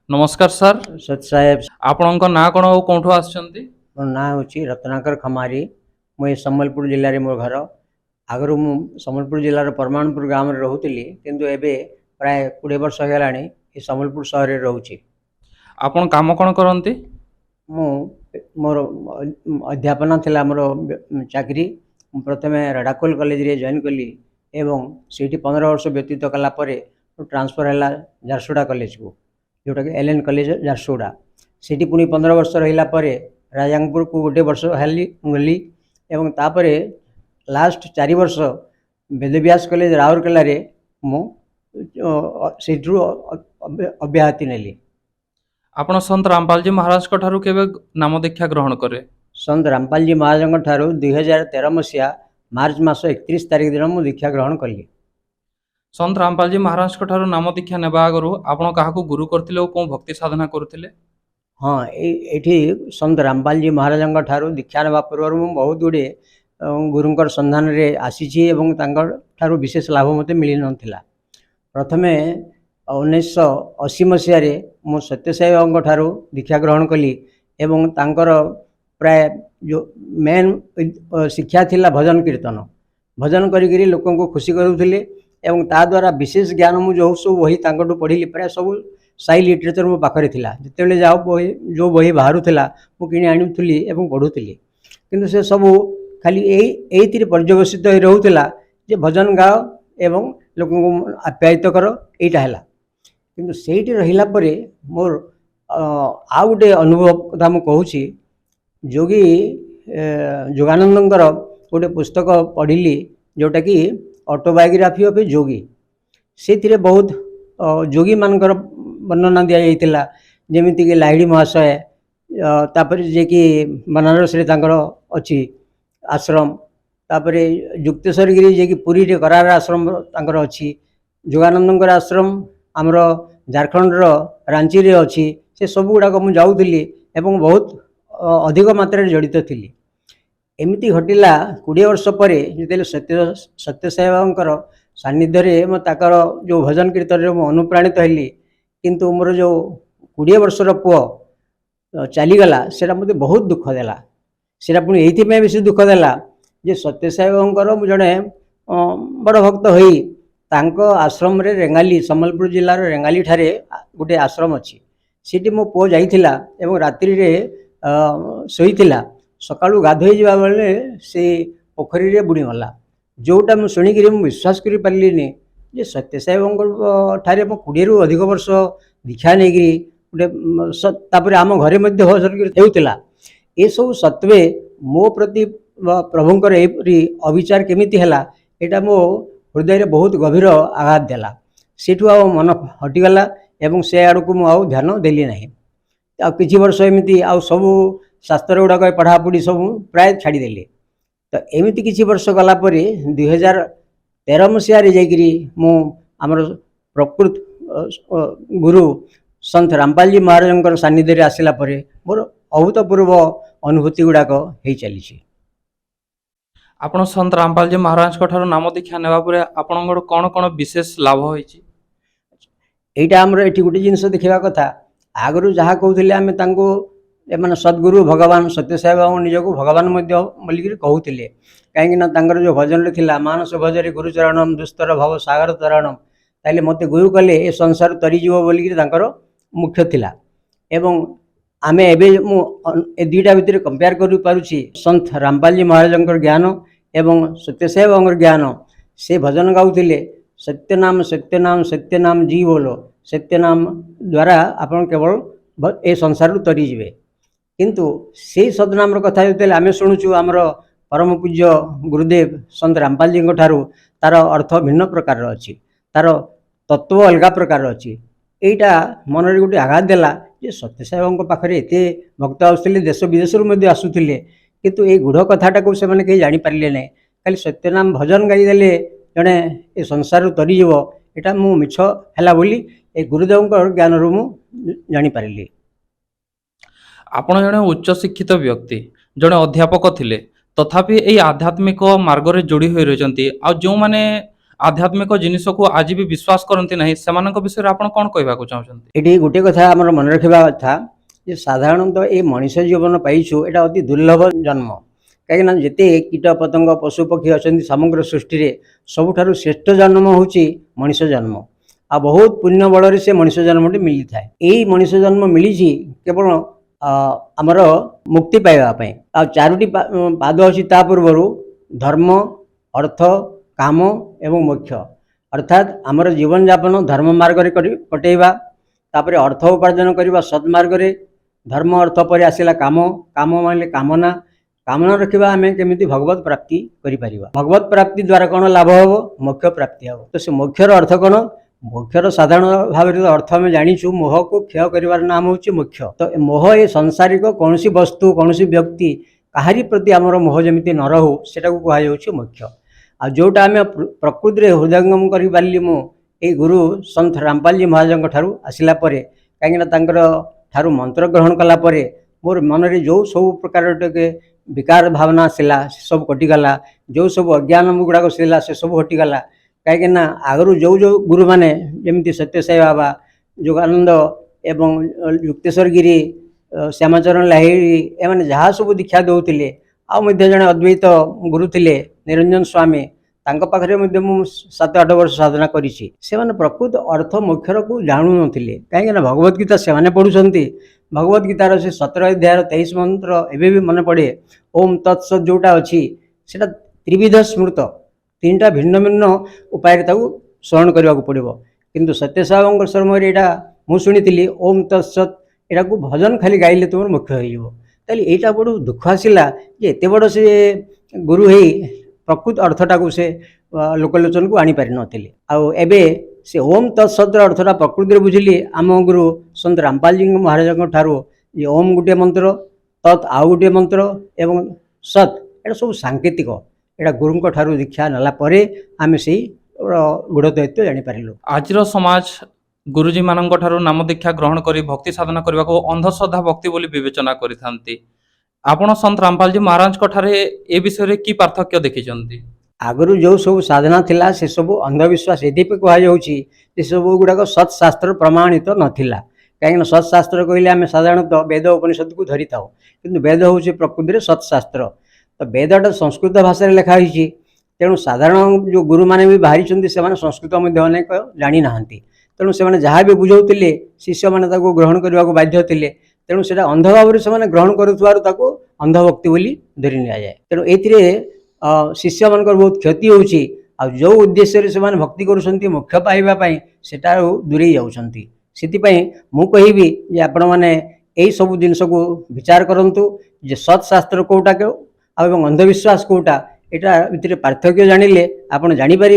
नमस्कार सर। सत साहेब आपणଙ୍କ ନାଁ କ'ଣ ଆଉ କୋଉଠୁ ଆସିଛନ୍ତି? मोर ना हूँ रत्नाकर खमारी। मुझे सम्बलपुर जिले में मोर घर। आगु मु सम्बलपुर जिलार परमाणपुर गाँव में रोली किंतु एबे प्राय 20 वर्ष हो गलानी ये सम्बलपुर सहर में रोचे। ଆପଣ କାମ କ'ଣ କରନ୍ତି? मु मोर अध्यापना थिला मोर चाकरी। प्रथमे रेडाकोल कॉलेज रे जॉइन कली एवं सीटी 15 वर्ष व्यतीत कला परे ट्रांसफर है झारसुगुड़ा कॉलेज को, जोटा कि एलएन कॉलेज झारसुगुड़ा। सीटी पुणी 15 वर्ष रहिला परे राजांगपुर को गोटे वर्ष हेली गली एवं तापरे लास्ट 4 वर्ष वेदव्यास कॉलेज राउरकेला रे मु सीट्रु अब्याहति नेली। ଆପଣ ସନ୍ଥ ରାମପାଲଜୀ ମହାରାଜଙ୍କ ଠାରୁ କେବେ ନାମ ଦୀକ୍ଷା ଗ୍ରହଣ କରେ? संत रामपाल जी महाराज ठारू 2013 मसीहा मार्च मास 31 तारिख दिन मु दीक्षा ग्रहण कली। ସନ୍ଥ ରାମପାଲଜୀ ମହାରାଜଙ୍କ ଠାରୁ ନାମ ଦୀକ୍ଷା ନେବା ଆଗରୁ ଆପଣ କାହାକୁ ଗୁରୁ କରିଥିଲେ ଓ କୋଉ ଭକ୍ତି ସାଧନା କରୁଥିଲେ? हाँ ये संत रामपाल जी महाराज ठारू दीक्षा नेबा पूर्व मु बहुत गुड़े गुरुंकर संधान रे आसीछि एवं तांकर ठारू विशेष लाभ मते मिली नथिला। प्रथमे 1980 मसीह रे मु सत्यसाई बाबा ठारू दीक्षा ग्रहण कली एवं तांकर प्राय जो मेन शिक्षा थिला भजन कीर्तन। भजन करी लोक को खुशी करूथिले एवं ता द्वारा विशेष ज्ञान मु जो सब वही तांकटू पढ़िली। प्राय सब साई लिटरेचर मो पाखरे थिला। जितेबेले जाओ बही जो बही बाहरुथिला मु किणी आनुथिली एवं पढ़ुथिली, किंतु से सब खाली एइतिर पर्यवसित होई रहउथिला जे भजन गाओ एवं लोक को आप्यायित करो एटा हैला। किंतु सेठी रहिला परे मोर आ गोटे अनुभव कथा मु कहूची। जोगी जोगानंदंकर गोटे पुस्तक पढ़िली जोटा कि ऑटोबायोग्राफी ऑफ ए जोगी। से बहुत जोगी मानकर वर्णना दिया जाइतिला, जेमिति कि लाहिड़ी महाशय तापर जे कि बनारस रे तांकर अछि आश्रम, तापर युक्तेश्वर गिरी जे कि पुरी रे करार आश्रम तांकर अछि, जोगानंदंकर आश्रम आमर झारखंड रो रांची रे अछि। से सब गुड़ाक मु जाउथिली एवं बहुत अधिक मात्रा जड़ित थी। एमती घटिला 20 वर्ष पर जो सत्य साई बाबा सानिध्य में ताकर जो भजन कीर्तन में अनुप्राणित हेली, किंतु मोर जो 20 वर्षर पुओ चलीगला सेटा मते बहुत दुख देला। सेटा पुणी एइथि बेसी दुख देला जे सत्य साई बाबा जड़े बड़ भक्त होई तांको आश्रम रे रेंगाली सम्बलपुर जिलार रेंगाली ठारे गोटे आश्रम अच्छी। सीटी मो पुओ जाइथिला एवं रात्रि रे शोईथिला। सकाळु गाधोई जावा बेले से पोखरी रे बुड़ी गला। जोटा मु शुणी कि विश्वास करि पारलिनी जे सत्य साई बाबा ठारे मो 20 रु अधिक वर्ष दीक्षा नै गिरी गोटे तापर आम घरे मध्य हेउतिला। ए सब सत्वे मो प्रति प्रभुंकर एपरी अविचार केमिति हैला एटा मो हृदय रे बहुत गभीर आघात देला। सेठु आ मन हटिगला एवं से आड़ को मु आ ध्यान देली नहीं। आ किछि वर्ष एमिति आ सब शास्त्र गुड़ाक पढ़ापढ़ी सब प्राय छाड़देली। तो एमती किछि वर्ष गला परे 2013 मसीह जाकरी मु आमर प्रकृत गुरु संत रामपाल जी महाराज सानिध्य आसला परे मोर अभूतपूर्व अनुभूति गुड़ाक हो चली। आपण संत रामपालजी महाराज ठारू नाम दीक्षा नेबा परे आपनकर कोन कोन विशेष लाभ होईची? एटा हमर एठी गुटे जिंस देखिबा कथा। आगरु जहा कहउथिले आमे तांको एमाने सद्गुरु भगवान सत्य साई बाबा निजको भगवान मध्य बोलिक कहउथिले। काहेकि ना तांकर जो भजन रे थिला मानस भजरे गुरुचरणम दुस्तर भव सागर तरणम, ताले मते गुरु कले ए संसार तरी जीव बोलिक तांकर मुख्य थिला। एवं आमे एबे मु ए दुईटा भितर कंपेयर करि पारुछि संत रामपाल जी महाराजंकर ज्ञान एवं सत्य साई बाबांकर ज्ञान। से भजन गाउथिले सत्य नाम सत्य नाम जी बोलो, सत्य नाम द्वारा आपण केवल ए संसार तरी जीवे। किंतु से सदनाम कथा जो आम शुणुचु आमर परम पूज्य गुरुदेव संत रामपाल जी ठारू तार अर्थ भिन्न प्रकार अच्छी, तार तत्व अलग प्रकार अच्छी। यहीटा मन में गोटे आघात देला जे सत्य साई बाबा पाखरे एते भक्त आसुले देश विदेश आसुले, किंतु ये गूढ़ कथाटा को से कहीं जापारे ना। खाली सत्यनाम भजन गाईदे जड़े ए संसार तरीज यहाँ मु मिछ है बोली ए गुरुदेव ज्ञान रु जापारि। आपण जड़े उच्च शिक्षित व्यक्ति जड़े अध्यापक थिले, तथापि यही आध्यात्मिक मार्ग रे जोड़ी हो रही आ जो माने आध्यात्मिक जिनिस को आज भी विश्वास करती नहीं सेमानक विषय आपण कोन कहबाक चाहछन्ती। एटी गोटे कथा आमर मन रखा कथा जे साधारणतः ये मनुष्य जीवन पाइछु एटा अति दुर्लभ जन्म कहीं जिते कीट पतंग पशु पक्षी अच्छा समग्र सृष्टि रे सबुठारु श्रेष्ठ जन्म होची मनुष्य जन्म आ बहुत पुण्य बल से मनुष्य जन्मटी मिली थाए। यही मनुष्य जन्म मिली केवल आमर मुक्ति पाइबा आ चारोटी पाद अच्छी ता पूर्व धर्म अर्थ काम एवं मोक्ष अर्थात आमर जीवन यापन धर्म मार्ग कटेवा तापर अर्थ उपार्जन करवा सद्मार्ग धर्म अर्थ पर आसला काम काम माने कामना कामना रखा आम केमी भगवत प्राप्ति करें भगवत प्राप्ति द्वारा कौन लाभ हम मोक्ष प्राप्ति हम तो से मोक्षर अर्थ कौन मोक्षर साधारण भाव अर्थ आम जाचु मोह को क्षय कर नाम हूँ मोक्ष। तो मोह ये सांसारिक कौन वस्तु कौन व्यक्ति कहारी प्रति आमर मोह जमी न रहू से कहुच्छे मोक्ष। आ जोटा आम प्रकृति में हृदयंगम कर पारि मुझे गुरु संत रामपाल जी महाराज ठारू आसला कहीं ठारू मंत्र ग्रहण कलापर मोर मन में जो सब प्रकार विकार भावना आसला सब कटिगला जो सब अज्ञान गुड़ाक आसला से सब हटिगला कहीं आगु जो जो गुरु मैंने जमी सत्य साई बाबा योगानंद एवं युक्तेश्वर गिरी श्यामाचरण लाहिड़ी एम जहाँ सब दीक्षा दौले जड़े अद्वैत गुरु थे निरंजन स्वामी तांको पाखरे मध्य मु 7-8 वर्ष साधना करिछि से माने प्रकृत अर्थ मोक्षर को जानू नथिले कहीं भगवत गीता से माने पढ़ुछंती भगवत गीतार से 17 अध्याय 23 मंत्र एबे भी मन पड़े ओम तत्सत जोटा अच्छी सेटा त्रिविध स्मृत 3टा भिन्न भिन्न उपाय स्मरण करने को पड़ो किंतु सत्यसाई समय यहाँ मुझी ओम तत्सत यहाँ को भजन खाली गाइले तुम मोक्ष हो यहाँ बड़ दुख आसला एत बड़ से गुरु है प्रकृत अर्थटा को से लोकलोचन को आनी पारि नथिले आबे से ओम तत्सतर अर्थटा प्रकृति बुझिली आम गुरु संत रामपाल जी महाराज ठारू ये ओम गोटे मंत्र तत् आउ गोटे मंत्र एवं सत एटा सब सांकेतिक एटा गुरु ठारू दीक्षा नाला परे आमे से गुड़ तत्व जानी पारिलु। आजिर समाज गुरुजी मानक ठारू नाम दीक्षा ग्रहण करी भक्ति साधना करने को अंधश्रद्धा भक्ति बोली विवेचना करिथांती आपण संत रामपाल जी महाराज ठारे ए विषय की पार्थक्य देखिछंती। आगु जो सब साधना थिला से सब अंधविश्वास ये कहुच्छी सब गुड़ाक सत्शास्त्र प्रमाणित नाला कहीं सत्शास्त्र कहले आम साधारणतः वेद उपनिषद को धरी था कि वेद हूँ प्रकृति में सत्शास्त्र तो वेदटा संस्कृत भाषा लिखाई तेणु साधारण जो गुरु मैंने भी बाहरी से संस्कृत अनेक जानी ना तेणु से जहाँ भी बुझाऊे शिष्य मैंने ग्रहण करने को बाध्य थे तेणु से अंध भाव से ग्रहण करुवार अंधभक्ति बोली धरी नि जाए तेणु ये शिष्य मान बहुत क्षति होची जो उद्देश्य से भक्ति करुँच मोक्ष पाइबापी सेटा दूरे जाऊँगी से मु कहबी जे आपण मैंने यही सब जिनस को विचार करूँ जे सत्शास्त्र कौटा एवं अंधविश्वास कौटा यहाँ भितर पार्थक्य जानिले आपण जानीपर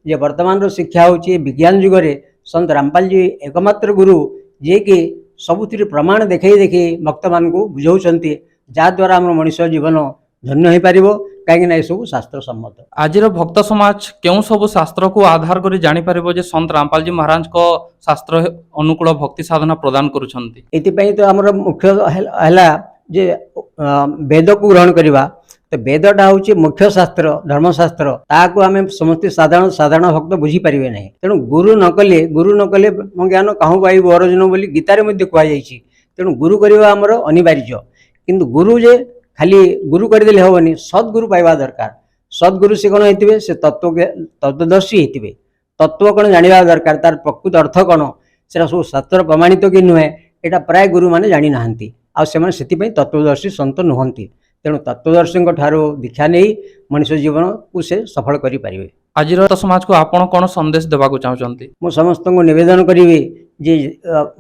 जे वर्तमान शिक्षा हूँ विज्ञान जुगरे संत रामपाल जी एकमात्र गुरु जे कि सबुतिर प्रमाण देखई देखी भक्त मान को बुझाऊँच जहाद्वारा आम मनुष्य जीवन धन्य हो पार कहीं सब शास्त्र सम्मत। आजिर भक्त समाज क्यों सब शास्त्र को आधार कर जानी पारिबो जे संत रामपाल जी महाराज को शास्त्र अनुकूल भक्ति साधना प्रदान करुछंती एतिपई तो आमर मुख्य हला जे वेद को ग्रहण करवा तो वेदटा हूँ मुख्य शास्त्र धर्मशास्त्र ताकू आम समस्त साधारण साधारण भक्त बुझीपारे ना तेणु गुरु नकले मो ज्ञान कहूँ पाइबू अर्जुन बोली गीतार कहुई तेणु गुरु करवा आमर अनिवार्य किंतु गुरु जे खाली गुरु करदे हेनी सद्गुरु पाइबा दरकार सद्गुरु से कौन होते से तत्वदर्शी होते तत्व कौन जाना दरकार तार प्रकृत अर्थ कौन से सब शास्त्र प्रमाणित कि नुहे यहाँ प्राय गुरु मैंने जानी ना से तत्वदर्शी सन्त नुहति तेणु तत्वदर्शी ठारू दीक्षा नहीं मनुष्य जीवन को से सफल करें। आज समाज को आपण कौन संदेश देवाक चाहते मु समस्त को निवेदन करी जे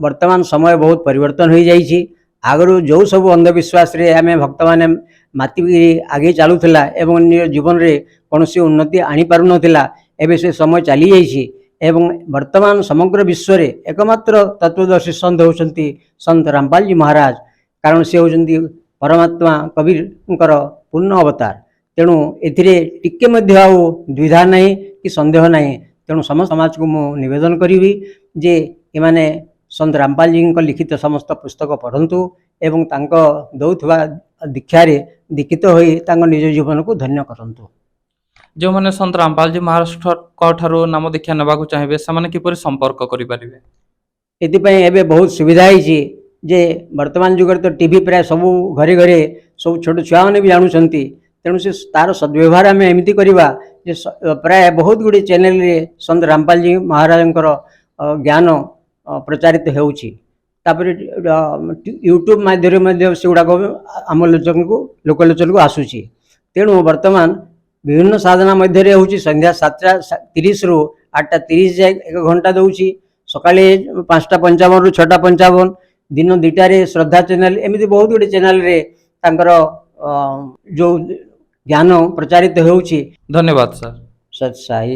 वर्तमान समय बहुत परिवर्तन हो जाइए आगु जो सब अंधविश्वास रे आम भक्त मैंने माति आगे चलूला एवं निज जीवन में कौन उन्नति आनी पारु नथिला एबे से समय चली जाइए एवं वर्तमान समग्र विश्व रे एकमात्र तत्वदर्शी संत होती संत रामपाल जी महाराज कारण से होती परमात्मा कबीर पूर्ण अवतार तेणु एके द्विधा नहीं कि संदेह नहीं तेणु समस्त समाज को मु निवेदन करी जे एमाने संत रामपाल जी लिखित समस्त पुस्तक पढ़ंतु एवं तांको दौथुवा दीक्षा रे दीक्षित होई तांको निज जीवन को धन्य करंतु। ଯେଉଁମାନେ ସନ୍ତ ରାମପାଲଜୀ ମହାରାଜଙ୍କ ଠାରୁ ନାମ ଦୀକ୍ଷା ନେବାକୁ ଚାହିଁବେ ସେମାନେ କିପରି ସମ୍ପର୍କ କରିପାରିବେ? ଏଥିପାଇଁ ଏବେ ବହୁତ ସୁବିଧା ହେଇଛି ଯେ ବର୍ତ୍ତମାନ ଯୁଗରେ ତ ଟିଭି ପ୍ରାୟ ସବୁ ଘରେ ଘରେ ସବୁ ଛୋଟ ଛୁଆମାନେ ବି ଜାଣୁଛନ୍ତି। ତେଣୁ ସେ ତାର ସଦ୍ବ୍ୟବହାର ଆମେ ଏମିତି କରିବା ଯେ ପ୍ରାୟ ବହୁତ ଗୁଡ଼ିଏ ଚ୍ୟାନେଲରେ ସନ୍ତ ରାମପାଲଜୀ ମହାରାଜଙ୍କର ଜ୍ଞାନ ପ୍ରଚାରିତ ହେଉଛି। ତାପରେ ୟୁଟ୍ୟୁବ ମାଧ୍ୟମରେ ମଧ୍ୟ ସେଗୁଡ଼ାକ ଆମ ଲୋକଲୋଚନକୁ ଆସୁଛି। ତେଣୁ ବର୍ତ୍ତମାନ ବିଭିନ୍ନ ସାଧନା ମଧ୍ୟରେ ହେଉଛି ସନ୍ଧ୍ୟା 7:30ରୁ 8:30 ଯାଏ 1 ଘଣ୍ଟା ଦେଉଛି। ସକାଳେ 5:55ରୁ 6:55, ଦିନ 2ଟାରେ ଶ୍ରଦ୍ଧା ଚ୍ୟାନେଲ, ଏମିତି ବହୁତ ଗୁଡ଼ିଏ ଚ୍ୟାନେଲରେ ତାଙ୍କର ଯେଉଁ ଜ୍ଞାନ ପ୍ରଚାରିତ ହେଉଛି। ଧନ୍ୟବାଦ ସାର୍। ସତ୍ ସାଇ